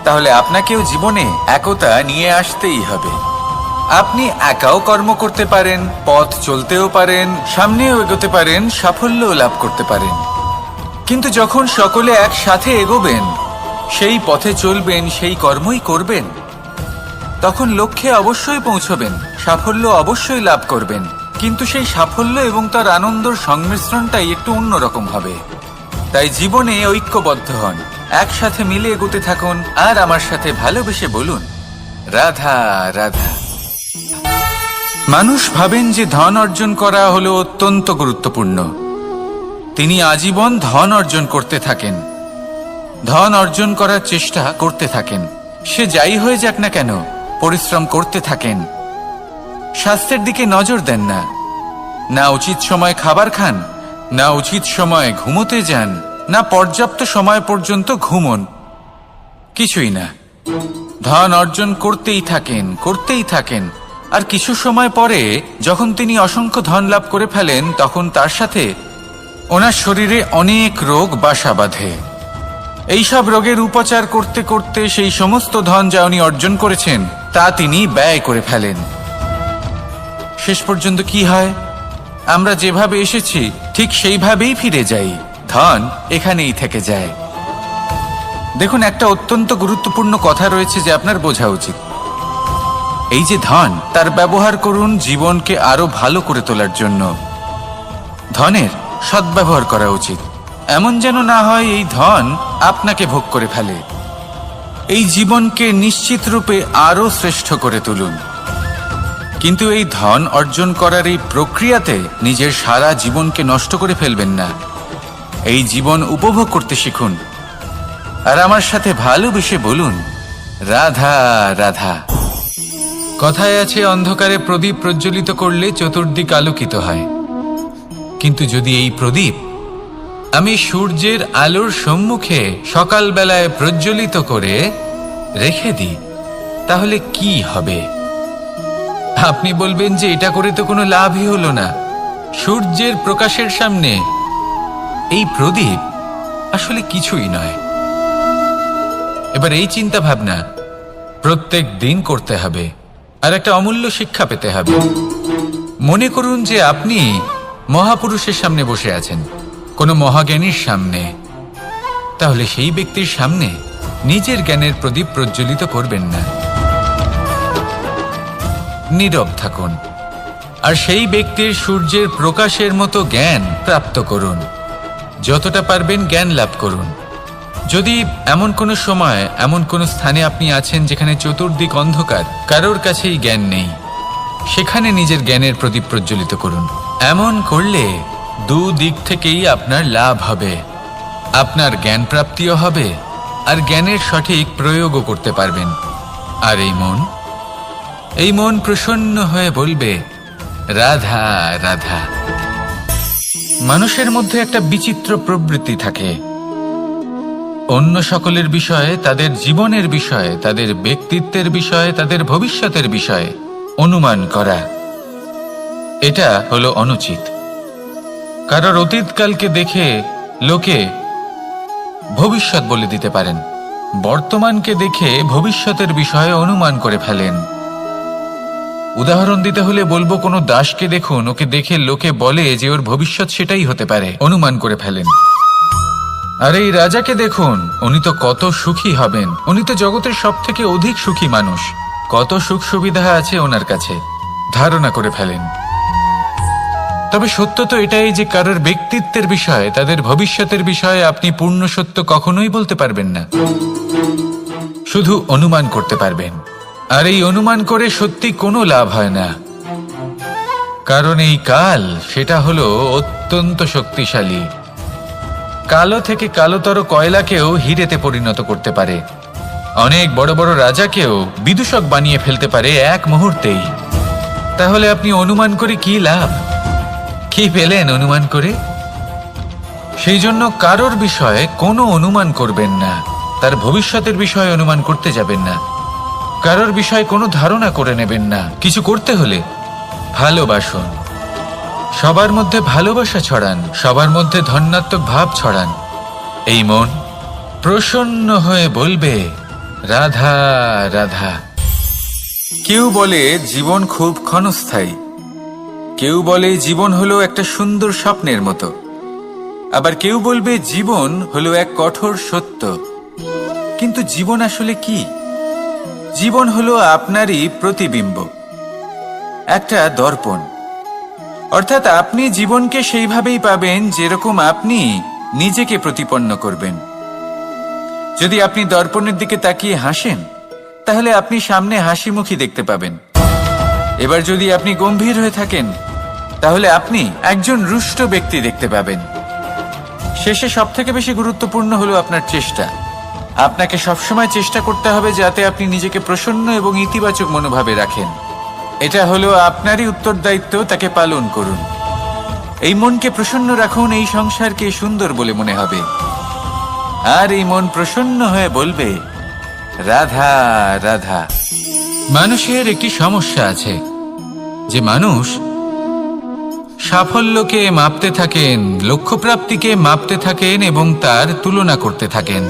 তাহলে আপনাকেও জীবনে একতা নিয়ে আসতেই হবে। আপনি একাও কর্ম করতে পারেন, পথ চলতেও পারেন, সামনেও এগোতে পারেন, সাফল্যও লাভ করতে পারেন। কিন্তু যখন সকলে একসাথে এগোবেন, সেই পথে চলবেন, সেই কর্মই করবেন, তখন লক্ষ্যে অবশ্যই পৌঁছবেন, সাফল্য অবশ্যই লাভ করবেন, কিন্তু সেই সাফল্য এবং তার আনন্দর সংমিশ্রণটাই একটু অন্যরকম হবে। তাই জীবনে ঐক্যবদ্ধ হন, একসাথে মিলে এগোতে থাকুন, আর আমার সাথে ভালোবেসে বলুন, রাধা রাধা। মানুষ ভাবেন যে ধন অর্জন করা হলো অত্যন্ত গুরুত্বপূর্ণ। তিনি আজীবন ধন অর্জন করতে থাকেন, ধন অর্জন করার চেষ্টা করতে থাকেন। সে যাই হয়ে যাক না কেন, পরিশ্রম করতে থাকেন। স্বাস্থ্যের দিকে নজর দেন না, না উচিত সময় খাবার খান, না উচিত সময় ঘুমোতে যান, না পর্যাপ্ত সময় পর্যন্ত ঘুমন, কিছুই না। ধন অর্জন করতেই থাকেন, করতেই থাকেন। আর কিছু সময় পরে যখন তিনি অসংখ্য ধন লাভ করে ফেলেন, তখন তার সাথে ওনার শরীরে অনেক রোগ বাসা বাঁধে। এইসব রোগের উপচার করতে করতে সেই সমস্ত ধন যা উনি অর্জন করেছেন তা তিনি ব্যয় করে ফেলেন। শেষ পর্যন্ত কি হয়? আমরা যেভাবে এসেছি ঠিক সেইভাবেই ফিরে যাই, ধন এখানেই থেকে যায়। দেখুন, একটা অত্যন্ত গুরুত্বপূর্ণ কথা রয়েছে যে আপনার বোঝা উচিত। এই যে ধন, তার ব্যবহার করুন জীবনকে আরো ভালো করে তোলার জন্য। ধনের সদ্ব্যবহার করা উচিত, এমন যেন না হয় এই ধন আপনাকে ভোগ করে ফেলে। এই জীবনকে নিশ্চিত রূপে আরো শ্রেষ্ঠ করে তুলুন, কিন্তু এই ধন অর্জন করার এই প্রক্রিয়াতে নিজের সারা জীবনকে নষ্ট করে ফেলবেন না। এই জীবন উপভোগ করতে শিখুন, আর আমার সাথে ভালোবেসে বলুন, রাধা রাধা। কথায় আছে, অন্ধকারে প্রদীপ প্রজ্বলিত করলে চতুর্দিক আলোকিত হয়। কিন্তু যদি এই প্রদীপ আমি সূর্যের আলোর সম্মুখে সকালবেলায় প্রজ্বলিত করে রেখে দিই, তাহলে কি হবে? আপনি বলবেন যে এটা করে তো কোনো লাভই হলো না। সূর্যের প্রকাশের সামনে এই প্রদীপ আসলে কিছুই নয়। এবার এই চিন্তা ভাবনা প্রত্যেক দিন করতে হবে, আর একটা অমূল্য শিক্ষা পেতে হবে। মনে করুন যে আপনি মহাপুরুষের সামনে বসে আছেন, কোনো মহাজ্ঞানীর সামনে। তাহলে সেই ব্যক্তির সামনে নিজের জ্ঞানের প্রদীপ প্রজ্বলিত করবেন না, নীরব থাকুন, আর সেই ব্যক্তির সূর্যের প্রকাশের মতো জ্ঞান প্রাপ্ত করুন। যতটা পারবেন জ্ঞান লাভ করুন। যদি এমন কোনো সময়, এমন কোনো স্থানে আপনি আছেন যেখানে চতুর্দিক অন্ধকার, কারোর কাছেই জ্ঞান নেই, সেখানে নিজের জ্ঞানের প্রদীপ প্রজ্বলিত করুন। এমন করলে দুদিক থেকেই আপনার লাভ হবে। আপনার জ্ঞান প্রাপ্তিও হবে, আর জ্ঞানের সঠিক প্রয়োগও করতে পারবেন। আর এই মন প্রসন্ন হয়ে বলবে, রাধা রাধা। মানুষের মধ্যে একটা বিচিত্র প্রবৃত্তি থাকে, অন্য সকলের বিষয়ে, তাদের জীবনের বিষয়ে, তাদের ব্যক্তিত্বের বিষয়ে, তাদের ভবিষ্যতের বিষয়ে অনুমান করা। এটা হলো অনুচিত। কারোর অতীতকালকে দেখে লোকে ভবিষ্যৎ বলে দিতে পারেন, বর্তমানকে দেখে ভবিষ্যতের বিষয়ে অনুমান করে ফেলেন। উদাহরণ দিতে হলে বলবো, কোনো দাসকে দেখুন, ওকে দেখে লোকে বলে যে ওর ভবিষ্যৎ সেটাই হতে পারে, অনুমান করে ফেলেন। আর এই রাজাকে দেখুন, উনি তো কত সুখী হবেন, উনি তো জগতের সব থেকে অধিক সুখী মানুষ, কত সুখ সুবিধা আছে ওনার কাছে, ধারণা করে ফেলেন। তবে সত্য তো এটাই যে কারোর ব্যক্তিত্বের বিষয়ে, তাদের ভবিষ্যতের বিষয়ে আপনি পূর্ণ সত্য কখনোই বলতে পারবেন না, শুধু অনুমান করতে পারবেন। আর এই অনুমান করে সত্যি কোনো লাভ হয় না, কারণ এই কাল সেটা হলো অত্যন্ত শক্তিশালী। কালো থেকে কালোতর কয়লাকেও হীরেতে পরিণত করতে পারে, অনেক বড় বড় রাজাকেও বিদূষক বানিয়ে ফেলতে পারে এক মুহূর্তেই। তাহলে আপনি অনুমান করে কি লাভ? কি পেলেন অনুমান করে? সেই জন্য কারোর বিষয়ে কোনো অনুমান করবেন না, তার ভবিষ্যতের বিষয়ে অনুমান করতে যাবেন না, কারোর বিষয়ে কোনো ধারণা করে নেবেন না। কিছু করতে হলে ভালোবাসুন, সবার মধ্যে ভালোবাসা ছড়ান, সবার মধ্যে ধন্যাত্মক ভাব ছড়ান। এই মন প্রসন্ন হয়ে বলবে, রাধা রাধা। কেউ বলে জীবন খুব ক্ষণস্থায়ী, কেউ বলে জীবন হলো একটা সুন্দর স্বপ্নের মতো, আবার কেউ বলবে জীবন হলো এক কঠোর সত্য। কিন্তু জীবন আসলে কি? জীবন হলো আপনারই প্রতিবিম্ব, একটা দর্পণ। অর্থাৎ আপনি জীবনকে সেইভাবেই পাবেন যেরকম আপনি নিজেকে প্রতিপন্ন করবেন। যদি আপনি দর্পণের দিকে তাকিয়ে হাসেন, তাহলে আপনি সামনে হাসি মুখী দেখতে পাবেন। এবার যদি আপনি গম্ভীর হয়ে থাকেন, তাহলে আপনি একজন রুষ্ট ব্যক্তি দেখতে পাবেন। শেষে সবথেকে বেশি গুরুত্বপূর্ণ হলো আপনার চেষ্টা। আপনাকে সবসময় চেষ্টা করতে হবে যাতে আপনি নিজেকে প্রসন্ন এবং ইতিবাচক মনোভাবে রাখেন। এটা হলো আপনারই উত্তরদায়িত্ব, তাকে পালন করুন। এই মনকে প্রসন্ন রাখুন, এই সংসারকে সুন্দর বলে মনে হবে। আর এই মন প্রসন্ন হয়ে বলবে, রাধা রাধা। মানুষের একটি সমস্যা আছে যে মানুষ সাফল্যকে মাপতে থাকেন, লক্ষ্যপ্রাপ্তিকে মাপতে থাকেন এবং তার তুলনা করতে থাকেন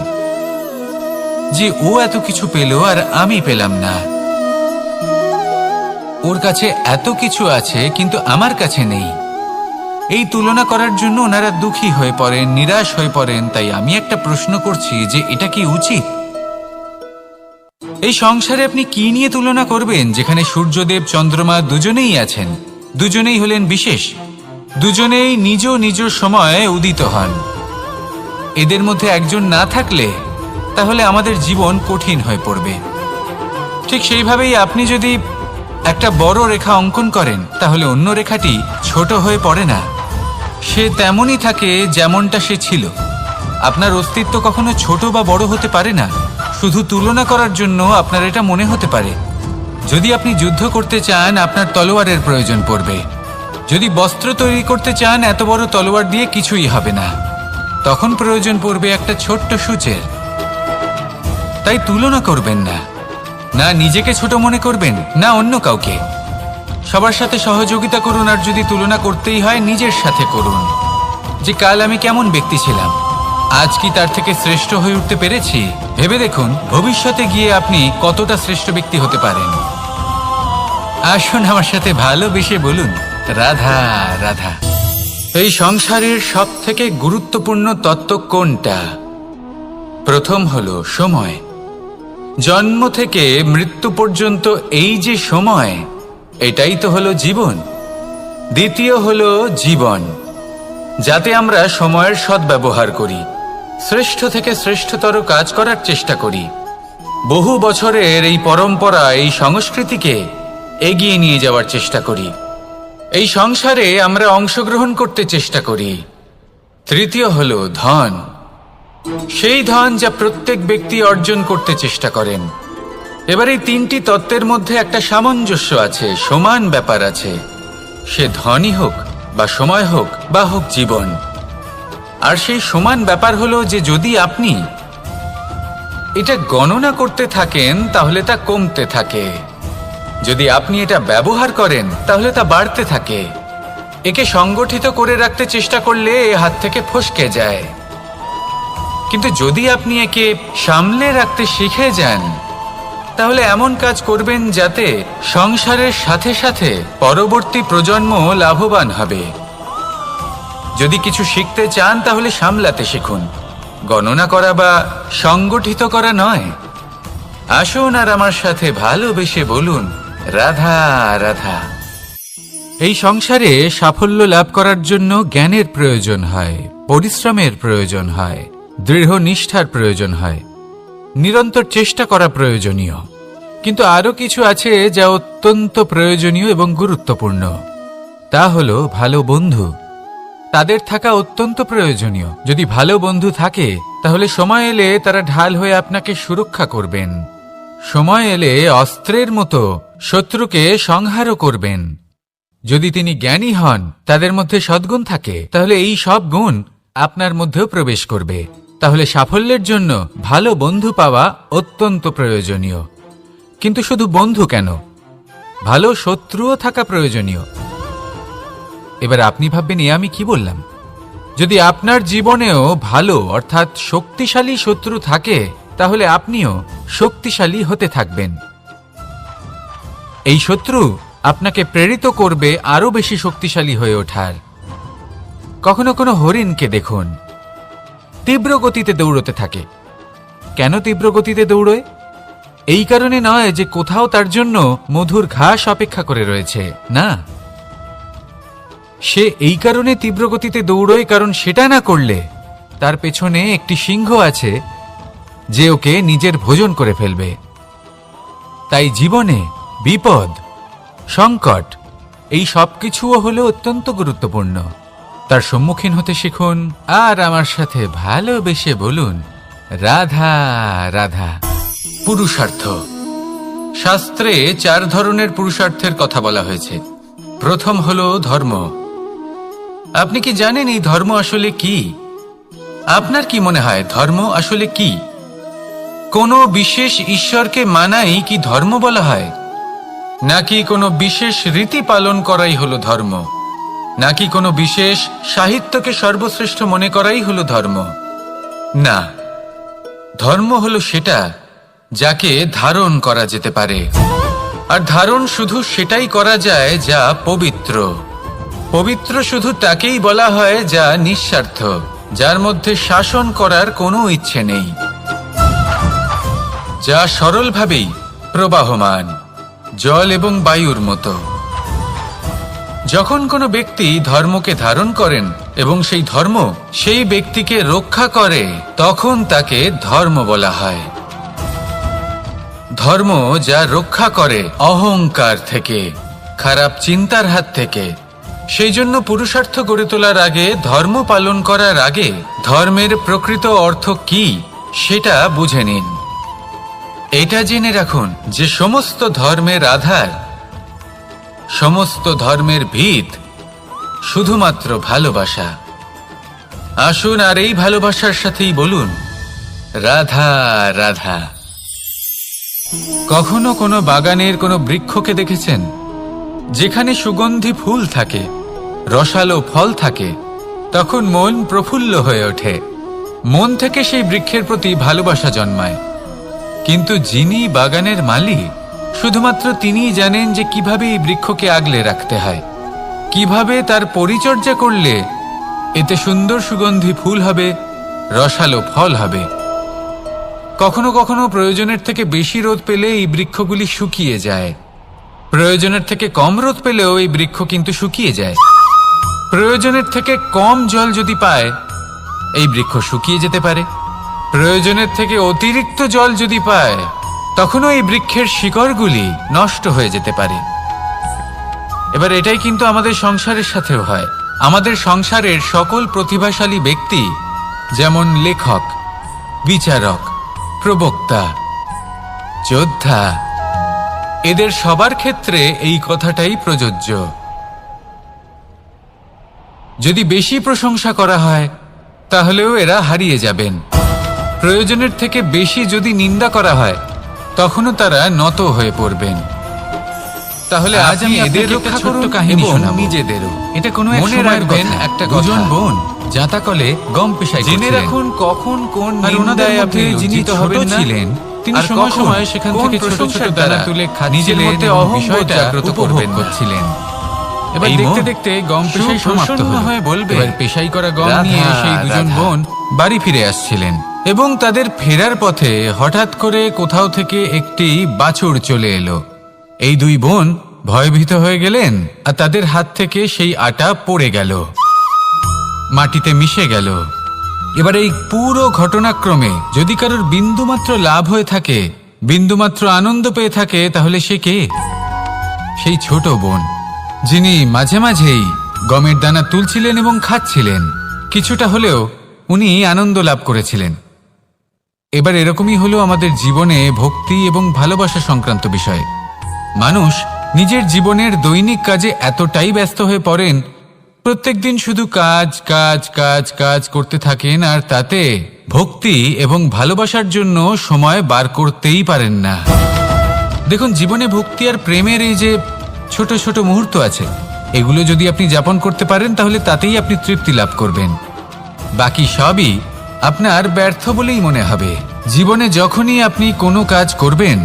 যে ও এত কিছু পেল আর আমি পেলাম না, ওর কাছে এত কিছু আছে কিন্তু আমার কাছে নেই। এই তুলনা করার জন্য ওনারা দুঃখী হয়ে পড়েন, নিরাশ হয়ে পড়েন। তাই আমি একটা প্রশ্ন করছি যে এটা কি উচিত? এই সংসারে আপনি কি নিয়ে তুলনা করবেন, যেখানে সূর্যদেব চন্দ্রমা দুজনেই আছেন, দুজনেই হলেন বিশেষ, দুজনেই নিজ নিজ সময়ে উদিত হন। এদের মধ্যে একজন না থাকলে তাহলে আমাদের জীবন কঠিন হয়ে পড়বে। ঠিক সেইভাবেই আপনি যদি একটা বড় রেখা অঙ্কন করেন, তাহলে অন্য রেখাটি ছোট হয়ে পড়ে না, সে তেমনই থাকে যেমনটা সে ছিল। আপনার অস্তিত্ব কখনো ছোট বা বড় হতে পারে না। শুধু তুলনা করার জন্য আপনার এটা মনে হতে পারে। যদি আপনি যুদ্ধ করতে চান, আপনার তলোয়ারের প্রয়োজন পড়বে। যদি বস্ত্র তৈরি করতে চান, এত বড় তলোয়ার দিয়ে কিছুই হবে না, তখন প্রয়োজন পড়বে একটা ছোট্ট সূচের। তাই তুলনা করবেন না, না নিজেকে ছোট মনে করবেন, না অন্য কাউকে। সবার সাথে সহযোগিতা করুন, আর যদি তুলনা করতেই হয় নিজের সাথে করুন, যে কাল আমি কেমন ব্যক্তি ছিলাম, আজ কি তার থেকে শ্রেষ্ঠ হয়ে উঠতে পেরেছি। ভেবে দেখুন ভবিষ্যতে গিয়ে আপনি কতটা শ্রেষ্ঠ ব্যক্তি হতে পারেন। আসুন আমার সাথে ভালোবেসে বলুন, রাধা রাধা। এই সংসারের সব থেকে গুরুত্বপূর্ণ তত্ত্ব কোনটা? প্রথম হলো সময়। জন্ম থেকে মৃত্যু পর্যন্ত এই যে সময়, এটাই তো হলো জীবন। দ্বিতীয় হলো জীবন, যাতে আমরা সময়ের সদ্ব্যবহার করি, শ্রেষ্ঠ থেকে শ্রেষ্ঠতর কাজ করার চেষ্টা করি। বহু বছরের এই পরম্পরা, এই সংস্কৃতিকে এগিয়ে নিয়ে যাওয়ার চেষ্টা করি। এই সংসারে আমরা অংশগ্রহণ করতে চেষ্টা করি। তৃতীয় হলো ধন, সেই ধন যা প্রত্যেক ব্যক্তি অর্জন করতে চেষ্টা করেন। এবার এই তিনটি তত্ত্বের মধ্যে একটা সামঞ্জস্য আছে, সমান ব্যাপার আছে। সে ধনই হোক বা সময় হোক বা হোক জীবন। আর সেই সমান ব্যাপার হলো যে যদি আপনি এটা গণনা করতে থাকেন, তাহলে তা কমতে থাকে। যদি আপনি এটা ব্যবহার করেন, তাহলে তা বাড়তে থাকে। একে সংগঠিত করে রাখতে চেষ্টা করলে এ হাত থেকে ফসকে যায়। কিন্তু যদি আপনি একে সামলে রাখতে শিখে যান, তাহলে এমন কাজ করবেন যাতে সংসারের সাথে সাথে পরবর্তী প্রজন্ম লাভবান হবে। যদি কিছু শিখতে চান, তাহলে সামলাতে শিখুন, গণনা করা বা সংগঠিত করা নয়। আসুন আর আমার সাথে ভালোবেসে বলুন, রাধা রাধা। এই সংসারে সাফল্য লাভ করার জন্য জ্ঞানের প্রয়োজন হয়, পরিশ্রমের প্রয়োজন হয়, দৃঢ় নিষ্ঠার প্রয়োজন হয়, নিরন্তর চেষ্টা করা প্রয়োজনীয়। কিন্তু আরো কিছু আছে যা অত্যন্ত প্রয়োজনীয় এবং গুরুত্বপূর্ণ। তা হলো ভালো বন্ধু। তাদের থাকা অত্যন্ত প্রয়োজনীয়। যদি ভালো বন্ধু থাকে, তাহলে সময় এলে তারা ঢাল হয়ে আপনাকে সুরক্ষা করবেন। সময় এলে অস্ত্রের মতো শত্রুকে সংহারও করবেন। যদি তিনি জ্ঞানী হন, তাদের মধ্যে সদ্গুণ থাকে, তাহলে এই সব গুণ আপনার মধ্যেও প্রবেশ করবে। তাহলে সাফল্যের জন্য ভালো বন্ধু পাওয়া অত্যন্ত প্রয়োজনীয়। কিন্তু শুধু বন্ধু কেন, ভালো শত্রুও থাকা প্রয়োজনীয়। এবার আপনি ভাববেন, এ আমি কি বললাম? যদি আপনার জীবনেও ভালো অর্থাৎ শক্তিশালী শত্রু থাকে, তাহলে আপনিও শক্তিশালী হতে থাকবেন। এই শত্রু আপনাকে প্রেরিত করবে আরো বেশি শক্তিশালী হয়ে ওঠার। কখনো কোনো হরিণকে দেখুন, তীব্র গতিতে দৌড়তে থাকে। কেন তীব্র গতিতে দৌড়য়? এই কারণে নয় যে কোথাও তার জন্য মধুর ঘাস অপেক্ষা করে রয়েছে, না। সে এই কারণে তীব্র গতিতে দৌড়য় কারণ সেটা না করলে তার পেছনে একটি সিংহ আছে যে ওকে নিজের ভোজন করে ফেলবে। তাই জীবনে বিপদ, সংকট এই সবকিছুও হলো অত্যন্ত গুরুত্বপূর্ণ। তার সম্মুখীন হতে শিখুন আর আমার সাথে ভালোবেসে বলুন, রাধা রাধা। পুরুষার্থ। শাস্ত্রে 4 ধরনের পুরুষার্থের কথা বলা হয়েছে। প্রথম হলো ধর্ম। আপনি কি জানেন এই ধর্ম আসলে কি? আপনার কি মনে হয় ধর্ম আসলে কি? কোনো বিশেষ ঈশ্বরকে মানাই কি ধর্ম বলা হয়? নাকি কোনো বিশেষ রীতি পালন করাই হলো ধর্ম? নাকি কোনো বিশেষ সাহিত্যকে সর্বশ্রেষ্ঠ মনে করাই হলো ধর্ম? না, ধর্ম হলো সেটা যাকে ধারণ করা যেতে পারে। আর ধারণ শুধু সেটাই করা যায় যা পবিত্র। পবিত্র শুধু তাকেই বলা হয় যা নিঃস্বার্থ, যার মধ্যে শাসন করার কোনো ইচ্ছে নেই, যা সরলভাবেই প্রবাহমান, জল এবং বায়ুর মতো। যখন কোনো ব্যক্তি ধর্মকে ধারণ করেন এবং সেই ধর্ম সেই ব্যক্তিকে রক্ষা করে, তখন তাকে ধর্ম বলা হয়। ধর্ম যা রক্ষা করে অহংকার থেকে, খারাপ চিন্তার হাত থেকে। সেই জন্য পুরুষার্থ গড়ে তোলার আগে, ধর্ম পালন করার আগে ধর্মের প্রকৃত অর্থ কি সেটা বুঝে নিন। এটা জেনে রাখুন যে সমস্ত ধর্মের আধার, সমস্ত ধর্মের ভিত শুধুমাত্র ভালোবাসা। আসুন আর এই ভালোবাসার সাথেই বলুন, রাধা রাধা। কখনো কোনো বাগানের কোনো বৃক্ষকে দেখেছেন যেখানে সুগন্ধি ফুল থাকে, রসালো ফল থাকে? তখন মন প্রফুল্ল হয়ে ওঠে, মন থেকে সেই বৃক্ষের প্রতি ভালোবাসা জন্মায়। কিন্তু যিনি বাগানের মালিক, শুধুমাত্র তিনিই জানেন যে কিভাবে এই বৃক্ষকে আগলে রাখতে হয়, কিভাবে তার পরিচর্যা করলে এতে সুন্দর সুগন্ধি ফুল হবে, রসালো ফল হবে। কখনো কখনো প্রয়োজনের থেকে বেশি রোদ পেলে এই বৃক্ষগুলি শুকিয়ে যায়, প্রয়োজনের থেকে কম রোদ পেলেও এই বৃক্ষ কিন্তু শুকিয়ে যায়। প্রয়োজনের থেকে কম জল যদি পায়, এই বৃক্ষ শুকিয়ে যেতে পারে। প্রয়োজনের থেকে অতিরিক্ত জল যদি পায়, তখনও এই বৃক্ষের শিকড়গুলি নষ্ট হয়ে যেতে পারে। এবার এটাই কিন্তু আমাদের সংসারের সাথেও হয়। আমাদের সংসারের সকল প্রতিভাশালী ব্যক্তি, যেমন লেখক, বিচারক, প্রবক্তা, যোদ্ধা, এদের সবার ক্ষেত্রে এই কথাটাই প্রযোজ্য। যদি বেশি প্রশংসা করা হয় তাহলেও এরা হারিয়ে যাবেন। প্রয়োজনের থেকে বেশি যদি নিন্দা করা হয়, তখনও তারা নত হয়ে পড়বেন। তাহলে আজ আমি এদের রক্ষা ছোট্ট কাহিনী শোনাবো, নিজেদেরও। এটা কোনো মনে রাখবেন একটা দুজন বোন জাঁতাকলে গম পেশাই জেনে রাখুন কখন কোন নিন্দায় আপনি যিনি ছোট ছিলেন, তিনি সময় সময় সেখান থেকে ছোট ছোট দানা তুলে নিজের মধ্যে অহংবোধ জাগ্রত করছিলেন। এবার দেখতে দেখতে গম পেশাই সমাপ্ত হয়ে বলবে, এবার পেশাই করা গম নিয়ে সেই দুজন বোন বাড়ি ফিরে আসছিলেন এবং তাদের ফেরার পথে হঠাৎ করে কোথাও থেকে একটি বাছুর চলে এলো। এই দুই বোন ভয়ভীত হয়ে গেলেন আর তাদের হাত থেকে সেই আটা পড়ে গেল, মাটিতে মিশে গেল। এবার এই পুরো ঘটনাক্রমে যদি কারোর বিন্দুমাত্র লাভ হয়ে থাকে, বিন্দুমাত্র আনন্দ পেয়ে থাকে, তাহলে সে কে? সেই ছোট বোন, যিনি মাঝে মাঝেই গমের দানা তুলছিলেন এবং খাচ্ছিলেন। কিছুটা হলেও উনি আনন্দ লাভ করেছিলেন। এবার এরকমই হলো আমাদের জীবনে ভক্তি এবং ভালোবাসা সংক্রান্ত বিষয়। মানুষ নিজের জীবনের দৈনিক কাজে এতটাই ব্যস্ত হয়ে পড়েন, প্রত্যেকদিন শুধু কাজ কাজ কাজ কাজ করতে থাকেন, আর তাতে ভক্তি এবং ভালোবাসার জন্য সময় বার করতেই পারেন না। দেখুন, জীবনে ভক্তি আর প্রেমের এই যে ছোট ছোট মুহূর্ত আছে, এগুলো যদি আপনি যাপন করতে পারেন, তাহলে তাতেই আপনি তৃপ্তি লাভ করবেন। বাকি সবই আপনার ব্যর্থ বলেই মনে হবে। জীবনে যখনই আপনি কোনো কাজ করবেন,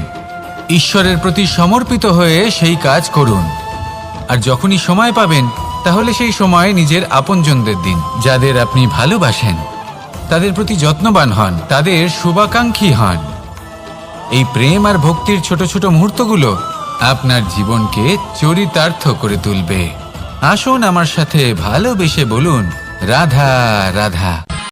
ঈশ্বরের প্রতি সমর্পিত হয়ে সেই কাজ করুন। আর যখনই সময় পাবেন, তাহলে সেই সময় নিজের আপনজনদের দিন, যাদের আপনি ভালোবাসেন, তাদের প্রতি যত্নবান হন, তাদের শুভাকাঙ্ক্ষী হন। এই প্রেম আর ভক্তির ছোট ছোট মুহূর্তগুলো আপনার জীবনকে চরিতার্থ করে তুলবে। আসুন আমার সাথে ভালোবেসে বলুন, রাধা রাধা।